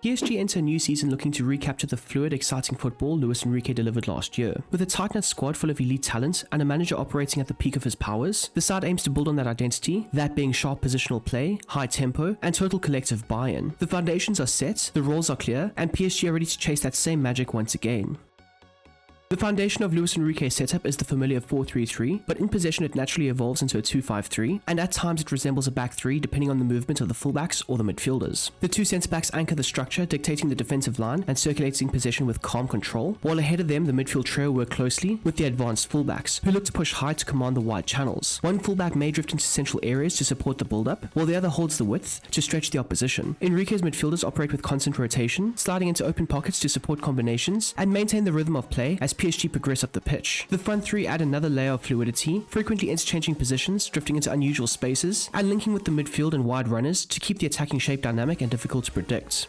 PSG enter a new season looking to recapture the fluid, exciting football Luis Enrique delivered last year. With a tight-knit squad full of elite talent and a manager operating at the peak of his powers, the side aims to build on that identity, that being sharp positional play, high tempo, and total collective buy-in. The foundations are set, the roles are clear, and PSG are ready to chase that same magic once again. The foundation of Luis Enrique's setup is the familiar 4-3-3, but in possession it naturally evolves into a 2-5-3, and at times it resembles a back three depending on the movement of the fullbacks or the midfielders. The two centre-backs anchor the structure, dictating the defensive line and circulating possession with calm control, while ahead of them the midfield trio work closely with the advanced fullbacks, who look to push high to command the wide channels. One fullback may drift into central areas to support the build-up, while the other holds the width to stretch the opposition. Enrique's midfielders operate with constant rotation, sliding into open pockets to support combinations and maintain the rhythm of play as PSG progress up the pitch. The front three add another layer of fluidity, frequently interchanging positions, drifting into unusual spaces, and linking with the midfield and wide runners to keep the attacking shape dynamic and difficult to predict.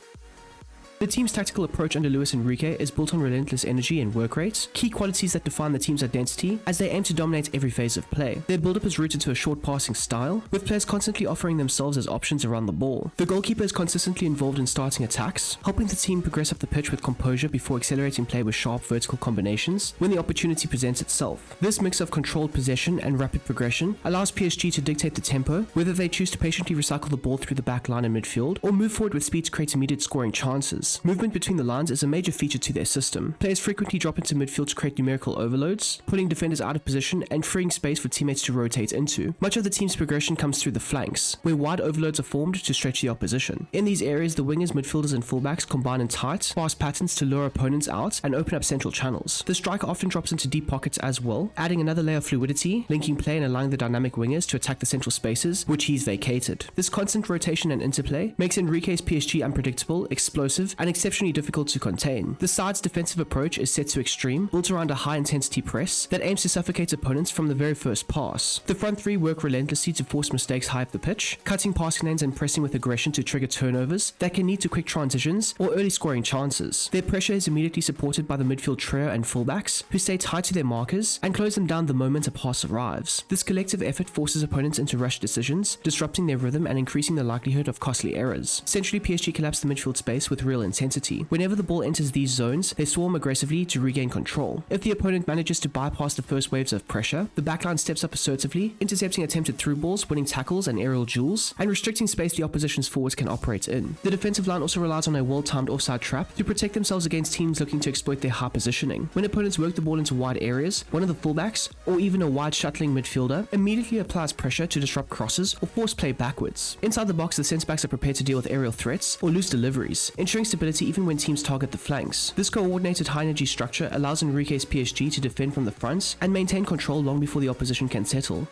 The team's tactical approach under Luis Enrique is built on relentless energy and work rate, key qualities that define the team's identity as they aim to dominate every phase of play. Their build-up is rooted to a short passing style, with players constantly offering themselves as options around the ball. The goalkeeper is consistently involved in starting attacks, helping the team progress up the pitch with composure before accelerating play with sharp vertical combinations when the opportunity presents itself. This mix of controlled possession and rapid progression allows PSG to dictate the tempo, whether they choose to patiently recycle the ball through the back line and midfield, or move forward with speed to create immediate scoring chances. Movement between the lines is a major feature to their system. Players frequently drop into midfield to create numerical overloads, pulling defenders out of position and freeing space for teammates to rotate into. Much of the team's progression comes through the flanks, where wide overloads are formed to stretch the opposition. In these areas, the wingers, midfielders and fullbacks combine in tight, fast patterns to lure opponents out and open up central channels. The striker often drops into deep pockets as well, adding another layer of fluidity, linking play and allowing the dynamic wingers to attack the central spaces, which he's vacated. This constant rotation and interplay makes Enrique's PSG unpredictable, explosive, and exceptionally difficult to contain. The side's defensive approach is set to extreme, built around a high-intensity press that aims to suffocate opponents from the very first pass. The front three work relentlessly to force mistakes high up the pitch, cutting passing lanes and pressing with aggression to trigger turnovers that can lead to quick transitions or early scoring chances. Their pressure is immediately supported by the midfield trio and fullbacks, who stay tied to their markers and close them down the moment a pass arrives. This collective effort forces opponents into rush decisions, disrupting their rhythm and increasing the likelihood of costly errors. Centrally, PSG collapse the midfield space with real intensity. Whenever the ball enters these zones, they swarm aggressively to regain control. If the opponent manages to bypass the first waves of pressure, the backline steps up assertively, intercepting attempted through balls, winning tackles and aerial duels, and restricting space the opposition's forwards can operate in. The defensive line also relies on a well-timed offside trap to protect themselves against teams looking to exploit their high positioning. When opponents work the ball into wide areas, one of the fullbacks, or even a wide shuttling midfielder, immediately applies pressure to disrupt crosses or force play backwards. Inside the box, the centre-backs are prepared to deal with aerial threats or loose deliveries, ensuring stability even when teams target the flanks. This coordinated high-energy structure allows Enrique's PSG to defend from the front and maintain control long before the opposition can settle.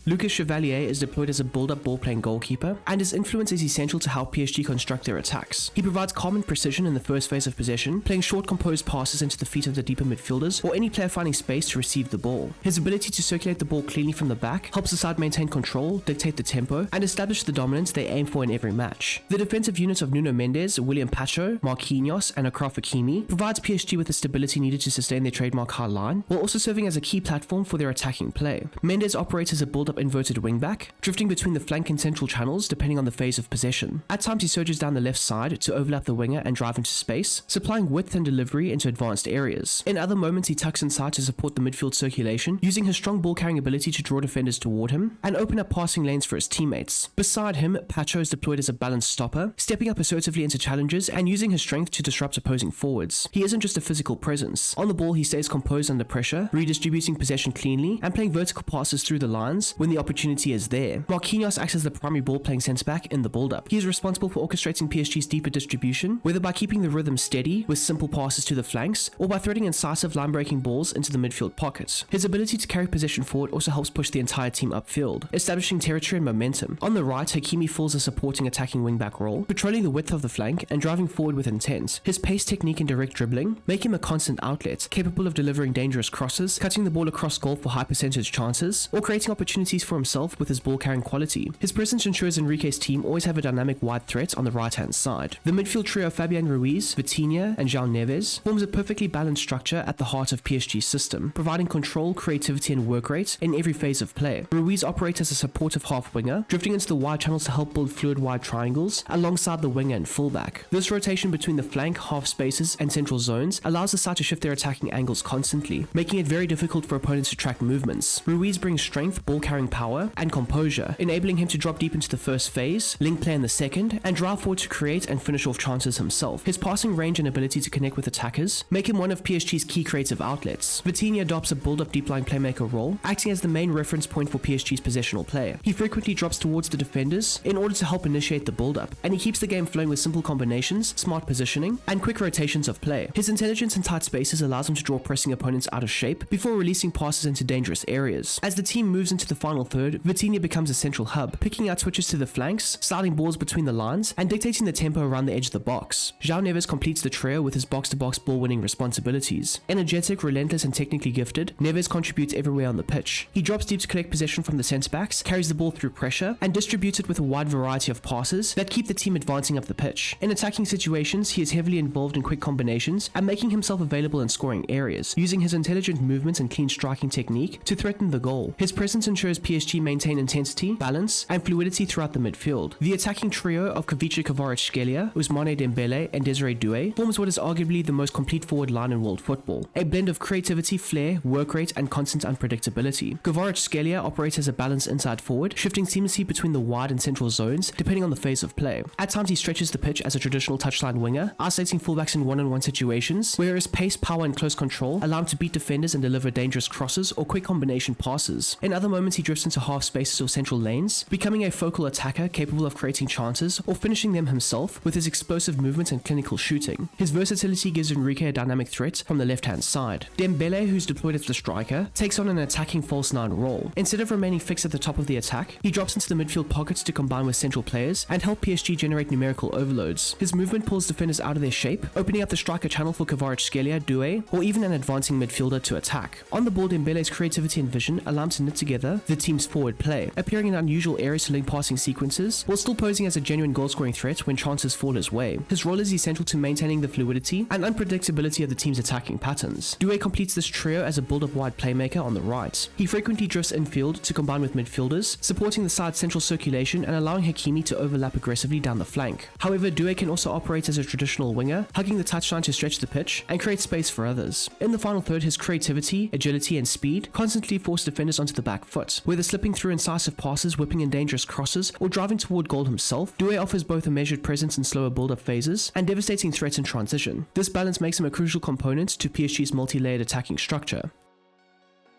Lucas Chevalier is deployed as a build-up ball-playing goalkeeper, and his influence is essential to how PSG construct their attacks. He provides calm and precision in the first phase of possession, playing short composed passes into the feet of the deeper midfielders or any player finding space to receive the ball. His ability to circulate the ball cleanly from the back helps the side maintain control, dictate the tempo, and establish the dominance they aim for in every match. The defensive unit of Nuno Mendes, William Pacho, Marquinhos, and Achraf Hakimi provides PSG with the stability needed to sustain their trademark high line, while also serving as a key platform for their attacking play. Mendes operates as a build-up inverted wingback, drifting between the flank and central channels depending on the phase of possession. At times he surges down the left side to overlap the winger and drive into space, supplying width and delivery into advanced areas. In other moments he tucks inside to support the midfield circulation, using his strong ball-carrying ability to draw defenders toward him and open up passing lanes for his teammates. Beside him, Pacho is deployed as a balanced stopper, stepping up assertively into challenges and using his strength to disrupt opposing forwards. He isn't just a physical presence. On the ball he stays composed under pressure, redistributing possession cleanly and playing vertical passes through the lines when the opportunity is there. Marquinhos acts as the primary ball-playing centre-back in the build-up. He is responsible for orchestrating PSG's deeper distribution, whether by keeping the rhythm steady with simple passes to the flanks, or by threading incisive line-breaking balls into the midfield pockets. His ability to carry possession forward also helps push the entire team upfield, establishing territory and momentum. On the right, Hakimi fills a supporting attacking wing-back role, patrolling the width of the flank and driving forward with intent. His pace, technique and direct dribbling make him a constant outlet, capable of delivering dangerous crosses, cutting the ball across goal for high percentage chances, or creating opportunities opportunities for himself with his ball carrying quality. His presence ensures Enrique's team always have a dynamic wide threat on the right hand side. The midfield trio of Fabian Ruiz, Vitinha and João Neves forms a perfectly balanced structure at the heart of PSG's system, providing control, creativity and work rate in every phase of play. Ruiz operates as a supportive half winger, drifting into the wide channels to help build fluid wide triangles alongside the winger and fullback. This rotation between the flank, half spaces and central zones allows the side to shift their attacking angles constantly, making it very difficult for opponents to track movements. Ruiz brings strength, ball carrying power and composure, enabling him to drop deep into the first phase, link play in the second, and drive forward to create and finish off chances himself. His passing range and ability to connect with attackers make him one of PSG's key creative outlets. Vitinha adopts a build-up deep-lying playmaker role, acting as the main reference point for PSG's positional play. He frequently drops towards the defenders in order to help initiate the build-up, and he keeps the game flowing with simple combinations, smart positioning, and quick rotations of play. His intelligence in tight spaces allows him to draw pressing opponents out of shape before releasing passes into dangerous areas. As the team moves into the final third, Vitinha becomes a central hub, picking out switches to the flanks, sliding balls between the lines, and dictating the tempo around the edge of the box. João Neves completes the trio with his box-to-box ball-winning responsibilities. Energetic, relentless, and technically gifted, Neves contributes everywhere on the pitch. He drops deep to collect possession from the centre-backs, carries the ball through pressure, and distributes it with a wide variety of passes that keep the team advancing up the pitch. In attacking situations, he is heavily involved in quick combinations and making himself available in scoring areas, using his intelligent movements and clean striking technique to threaten the goal. His presence ensures PSG maintain intensity, balance, and fluidity throughout the midfield. The attacking trio of Kavica Kvaratskhelia, Ousmane Dembele, and Desiree Doué forms what is arguably the most complete forward line in world football, a blend of creativity, flair, work rate, and constant unpredictability. Kvaratskhelia operates as a balanced inside forward, shifting seamlessly between the wide and central zones depending on the phase of play. At times he stretches the pitch as a traditional touchline winger, isolating fullbacks in one-on-one situations, where his pace, power, and close control allow him to beat defenders and deliver dangerous crosses or quick combination passes. In other moments he drifts into half spaces or central lanes, becoming a focal attacker capable of creating chances or finishing them himself with his explosive movements and clinical shooting. His versatility gives Enrique a dynamic threat from the left-hand side. Dembele, who's deployed as the striker, takes on an attacking false nine role. Instead of remaining fixed at the top of the attack, he drops into the midfield pockets to combine with central players and help PSG generate numerical overloads. His movement pulls defenders out of their shape, opening up the striker channel for Kvaratskhelia, Doué, or even an advancing midfielder to attack. On the ball, Dembele's creativity and vision allow him to knit together the team's forward play, appearing in unusual areas to link passing sequences, while still posing as a genuine goal-scoring threat when chances fall his way. His role is essential to maintaining the fluidity and unpredictability of the team's attacking patterns. Doué completes this trio as a build-up wide playmaker on the right. He frequently drifts infield to combine with midfielders, supporting the side's central circulation and allowing Hakimi to overlap aggressively down the flank. However, Doué can also operate as a traditional winger, hugging the touchline to stretch the pitch and create space for others. In the final third, his creativity, agility, and speed constantly force defenders onto the back foot, whether slipping through incisive passes, whipping in dangerous crosses, or driving toward goal himself. Doué offers both a measured presence in slower build-up phases and devastating threats in transition. This balance makes him a crucial component to PSG's multi-layered attacking structure.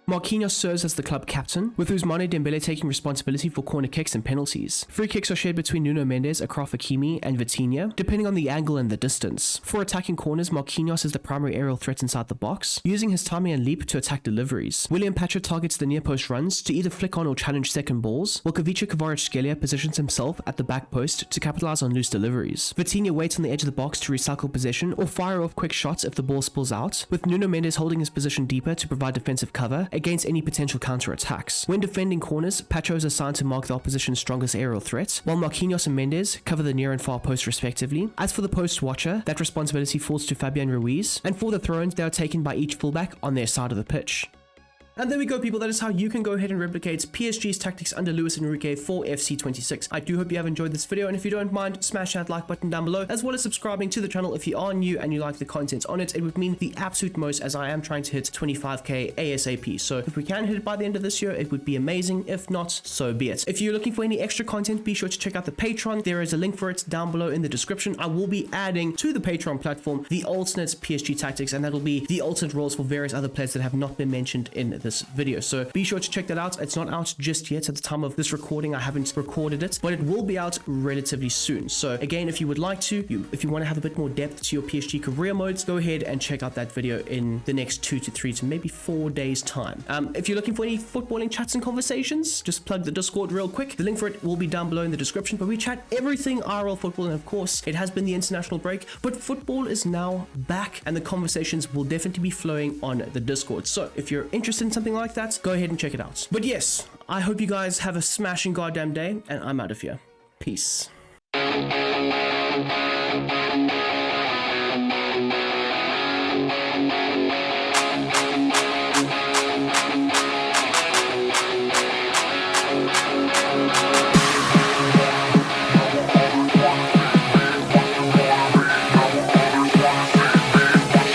Marquinhos serves as the club captain, with Ousmane Dembele taking responsibility for corner kicks and penalties. Free kicks are shared between Nuno Mendes, Acrof Hakimi, and Vitinha, depending on the angle and the distance. For attacking corners, Marquinhos is the primary aerial threat inside the box, using his timing and leap to attack deliveries. William Pacha targets the near post runs to either flick on or challenge second balls, while Kavica Kvaratskhelia positions himself at the back post to capitalize on loose deliveries. Vitinha waits on the edge of the box to recycle possession or fire off quick shots if the ball spills out, with Nuno Mendes holding his position deeper to provide defensive cover against any potential counter-attacks. When defending corners, Pacho is assigned to mark the opposition's strongest aerial threat, while Marquinhos and Mendes cover the near and far post respectively. As for the post watcher, that responsibility falls to Fabian Ruiz, and for the throws, they are taken by each fullback on their side of the pitch. And there we go, people. That is how you can go ahead and replicate PSG's tactics under Luis Enrique for FC26. I do hope you have enjoyed this video, and if you don't mind, smash that like button down below, as well as subscribing to the channel if you are new and you like the content on it. It would mean the absolute most, as I am trying to hit 25k ASAP. So if we can hit it by the end of this year, it would be amazing. If not, so be it. If you're looking for any extra content, be sure to check out the Patreon. There is a link for it down below in the description. I will be adding to the Patreon platform the alternate PSG tactics, and that'll be the alternate roles for various other players that have not been mentioned in this video. So be sure to check that out. It's not out just yet at the time of this recording. I haven't recorded it, but it will be out relatively soon. So again, if you would like to, if you want to have a bit more depth to your PSG career modes, go ahead and check out that video in the next 2 to 3 to maybe 4 days time. If you're looking for any footballing chats and conversations, just plug the Discord real quick. The link for it will be down below in the description, but we chat everything IRL football, and of course it has been the international break, but football is now back and the conversations will definitely be flowing on the Discord. So if you're interested in something like that, go ahead and check it out. But yes, I hope you guys have a smashing goddamn day, and I'm out of here. Peace.